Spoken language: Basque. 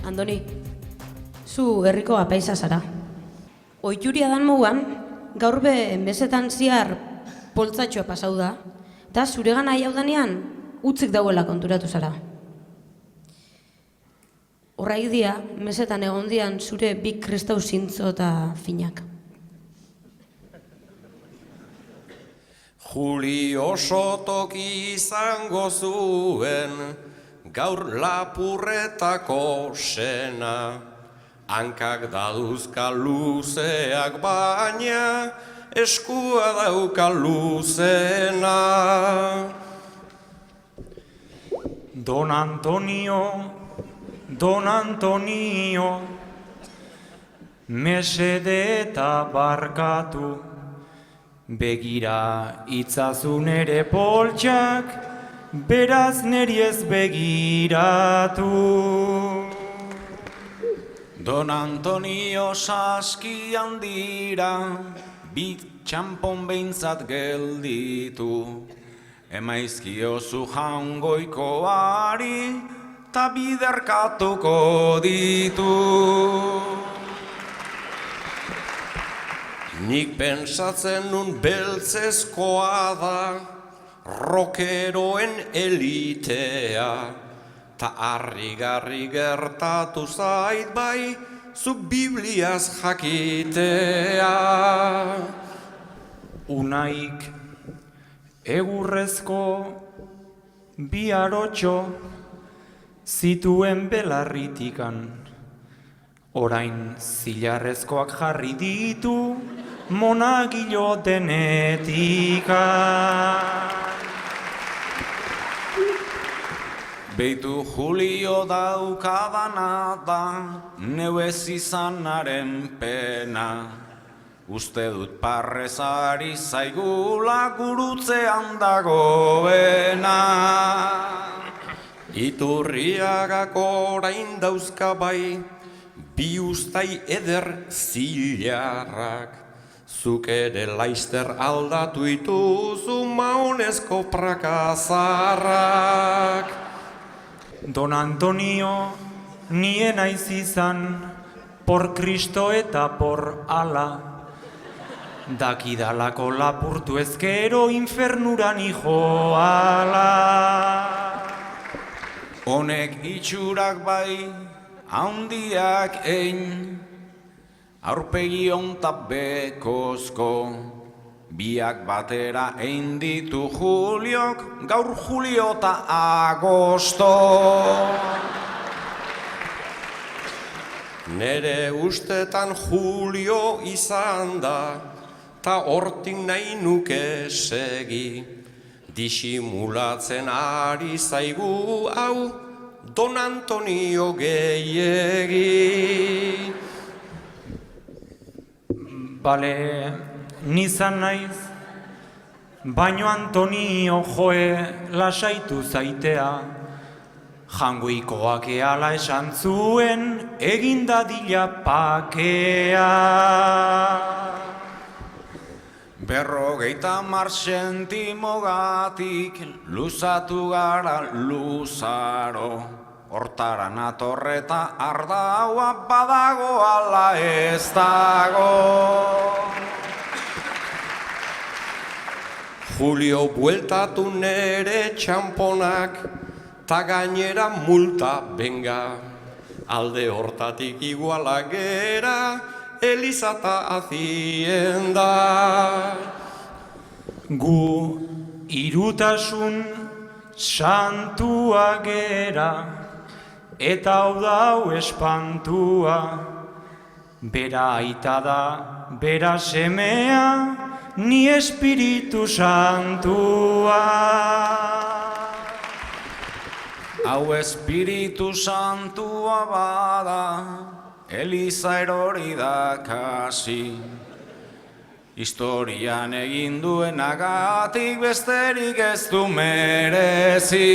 Andoni, zu herriko apaisa zara. Oituria dan moguan, gaur be mesetan ziar poltzatxoa pasau da, eta zuregan nahi hau danean, utzik dauela konturatu zara. Horraik dia, mesetan egondian zure bi kristau zintzo eta finak. Julio sotoki izango zuen, gaur lapurretako sena. Hankak daduzka luzeak baina, eskua dauka luzena. Don Antonio, mesede eta barkatu, begira itzazun ere poltsak, beraz neri ez begiratu. Don Antonio saskian dira, bit txampon behintzat gelditu. Emaizkiozu jaungoikoari, ta biderkatuko ditu. Nik pentsatzen nun beltzezkoa da, rokeroen elitea. Ta harrigarri gertatu zait bai, zuk Bibliaz jakitea. Unaik egurrezko bi arotxo zituen belarritikan. Orain zilarrezkoak jarri ditu monagilo denetikan. Beitu Julio daukadana da, neu ez izanaren pena. Uste dut parrezari zaigula gurutzean dagoena. Iturriagak orain dauzka bai, bi ustai eder zilarrak. Zuk ere laister aldatu ituzu maonezko prakazarrak. Don Antonio, nien naiz izan, por Kristo eta por ala. Dakidalako lapurtu ezkero infernuran joala. Honek itxurak bai, haundiak ein, aurpegi onta bekozko. Biak batera ein ditu Juliok, gaur Julio eta Agosto. Nere ustetan Julio izan da, ta hortik nahi nuke segi. Disimulatzen ari zaigu hau, Don Antonio gehiegi. Bale, nizan naiz, baino Antonio joe lasaitu zaitea. Jangoikoak eala esan zuen, egin dadila pakea. 50 sentimogatik luzatu gara luzaro. Hortara natorreta ardaua badago ala ez dago. Julio bueltatu nere txamponak, ta gainera multa benga. Alde hortatik iguala gera, Eliza ta hazienda. Gu irutasun santua gera, eta hau da hau espantua. Bera aita da, bera semea, ni espiritu santua. Hau espiritu santua bada, Eliza erori da kasi. Historian egin duenagatik besterik ez du merezi.